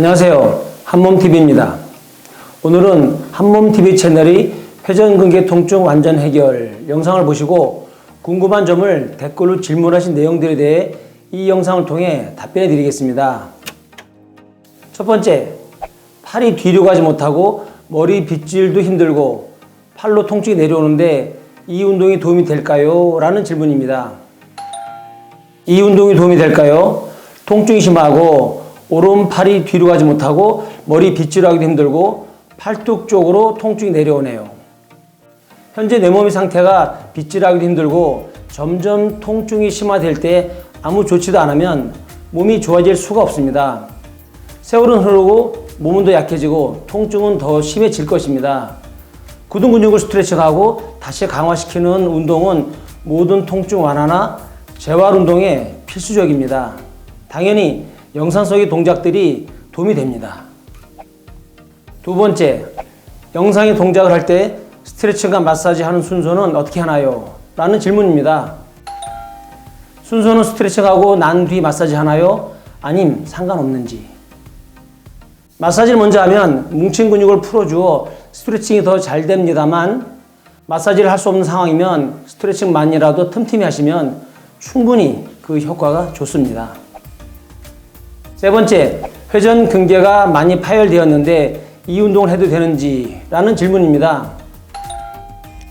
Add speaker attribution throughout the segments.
Speaker 1: 안녕하세요. 한몸TV입니다. 오늘은 한몸TV 채널이 회전근개 통증 완전 해결 영상을 보시고 궁금한 점을 댓글로 질문하신 내용들에 대해 이 영상을 통해 답변해 드리겠습니다. 첫 번째, 팔이 뒤로 가지 못하고 머리 빗질도 힘들고 팔로 통증이 내려오는데 이 운동이 도움이 될까요? 라는 질문입니다. 이 운동이 도움이 될까요? 통증이 심하고 오른팔이 뒤로 가지 못하고 머리 빗질하기도 힘들고 팔뚝 쪽으로 통증이 내려오네요. 현재 내 몸의 상태가 빗질하기도 힘들고 점점 통증이 심화될 때 아무 조치도 안 하면 몸이 좋아질 수가 없습니다. 세월은 흐르고 몸은 더 약해지고 통증은 더 심해질 것입니다. 굳은 근육을 스트레칭하고 다시 강화시키는 운동은 모든 통증 완화나 재활 운동에 필수적입니다. 당연히 영상 속의 동작들이 도움이 됩니다. 두 번째, 영상의 동작을 할 때 스트레칭과 마사지 하는 순서는 어떻게 하나요? 라는 질문입니다. 순서는 스트레칭하고 난 뒤 마사지 하나요? 아님 상관없는지. 마사지를 먼저 하면 뭉친 근육을 풀어주어 스트레칭이 더 잘 됩니다만 마사지를 할 수 없는 상황이면 스트레칭만이라도 틈틈이 하시면 충분히 그 효과가 좋습니다. 세 번째, 회전근개가 많이 파열되었는데 이 운동을 해도 되는지? 라는 질문입니다.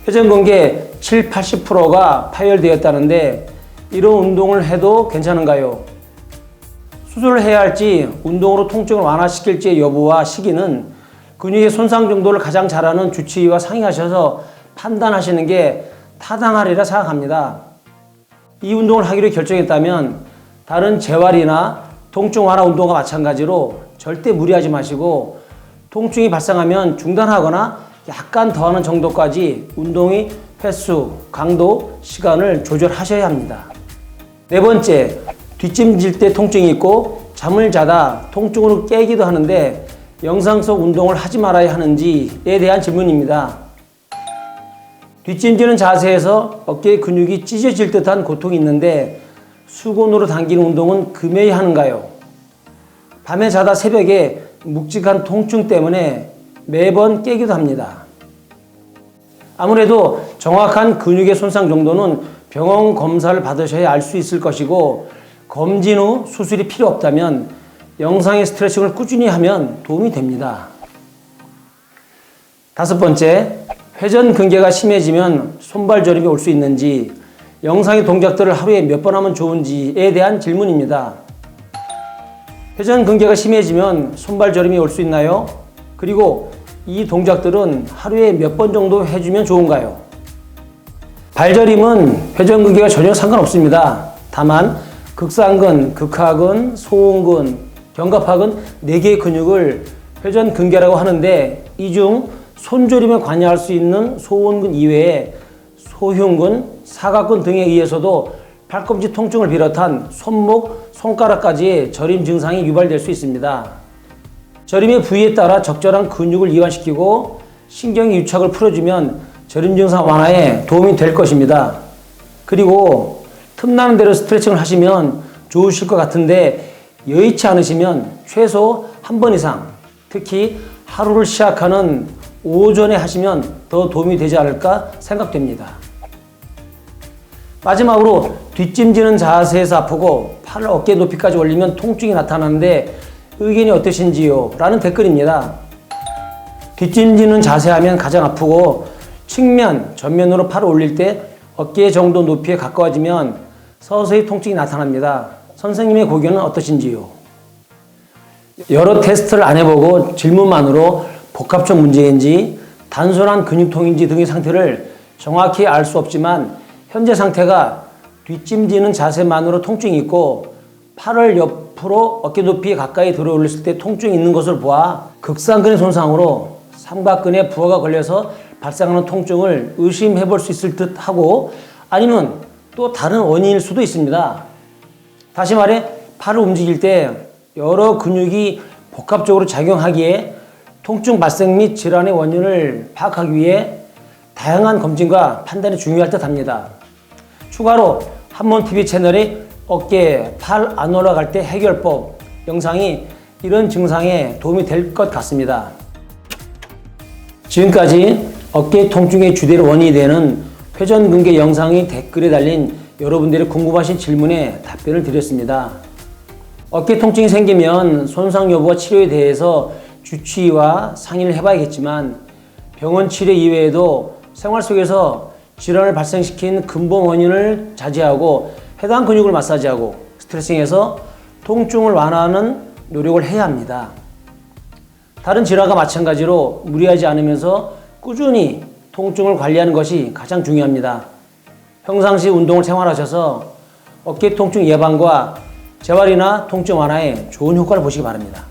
Speaker 1: 회전근개 70-80%가 파열되었다는데 이런 운동을 해도 괜찮은가요? 수술을 해야 할지 운동으로 통증을 완화시킬지의 여부와 시기는 근육의 손상 정도를 가장 잘 아는 주치의와 상의하셔서 판단하시는 게 타당하리라 생각합니다. 이 운동을 하기로 결정했다면 다른 재활이나 통증 완화 운동과 마찬가지로 절대 무리하지 마시고 통증이 발생하면 중단하거나 약간 더하는 정도까지 운동의 횟수, 강도, 시간을 조절하셔야 합니다. 네 번째, 뒷짐질 때 통증이 있고 잠을 자다 통증으로 깨기도 하는데 영상 속 운동을 하지 말아야 하는지에 대한 질문입니다. 뒷짐지는 자세에서 어깨 근육이 찢어질 듯한 고통이 있는데 수건으로 당기는 운동은 금해야 하는가요? 밤에 자다 새벽에 묵직한 통증 때문에 매번 깨기도 합니다. 아무래도 정확한 근육의 손상 정도는 병원 검사를 받으셔야 알 수 있을 것이고 검진 후 수술이 필요 없다면 영상의 스트레칭을 꾸준히 하면 도움이 됩니다. 다섯 번째, 회전근개가 심해지면 손발 저림이 올 수 있는지 영상의 동작들을 하루에 몇 번 하면 좋은지에 대한 질문입니다. 회전근개가 심해지면 손발 저림이 올 수 있나요? 그리고 이 동작들은 하루에 몇 번 정도 해주면 좋은가요? 발저림은 회전근개가 전혀 상관없습니다. 다만 극상근, 극하근, 소음근, 견갑하근 4개의 근육을 회전근개라고 하는데 이 중 손저림에 관여할 수 있는 소원근 이외에 소흉근, 사각근 등에 의해서도 팔꿈치 통증을 비롯한 손목, 손가락까지 저림 증상이 유발될 수 있습니다. 저림의 부위에 따라 적절한 근육을 이완시키고 신경의 유착을 풀어주면 저림 증상 완화에 도움이 될 것입니다. 그리고 틈나는 대로 스트레칭을 하시면 좋으실 것 같은데 여의치 않으시면 최소 한 번 이상, 특히 하루를 시작하는 오전에 하시면 더 도움이 되지 않을까 생각됩니다. 마지막으로 뒷짐지는 자세에서 아프고 팔을 어깨 높이까지 올리면 통증이 나타나는데 의견이 어떠신지요? 라는 댓글입니다. 뒷짐지는 자세하면 가장 아프고 측면, 전면으로 팔을 올릴 때 어깨 정도 높이에 가까워지면 서서히 통증이 나타납니다. 선생님의 고견은 어떠신지요? 여러 테스트를 안 해보고 질문만으로 복합적 문제인지 단순한 근육통인지 등의 상태를 정확히 알 수 없지만 현재 상태가 뒷짐지는 자세만으로 통증이 있고 팔을 옆으로 어깨 높이 가까이 들어 올렸을 때 통증이 있는 것을 보아 극상근의 손상으로 삼각근에 부하가 걸려서 발생하는 통증을 의심해 볼 수 있을 듯 하고 아니면 또 다른 원인일 수도 있습니다. 다시 말해 팔을 움직일 때 여러 근육이 복합적으로 작용하기에 통증 발생 및 질환의 원인을 파악하기 위해 다양한 검진과 판단이 중요할 듯 합니다. 추가로 한몸TV 채널에 어깨, 팔 안 올라갈 때 해결법 영상이 이런 증상에 도움이 될 것 같습니다. 지금까지 어깨 통증의 주된 원인이 되는 회전근개 영상이 댓글에 달린 여러분들의 궁금하신 질문에 답변을 드렸습니다. 어깨 통증이 생기면 손상 여부와 치료에 대해서 주치의와 상의를 해봐야겠지만 병원 치료 이외에도 생활 속에서 질환을 발생시킨 근본 원인을 자제하고 해당 근육을 마사지하고 스트레칭해서 통증을 완화하는 노력을 해야 합니다. 다른 질환과 마찬가지로 무리하지 않으면서 꾸준히 통증을 관리하는 것이 가장 중요합니다. 평상시 운동을 생활하셔서 어깨 통증 예방과 재활이나 통증 완화에 좋은 효과를 보시기 바랍니다.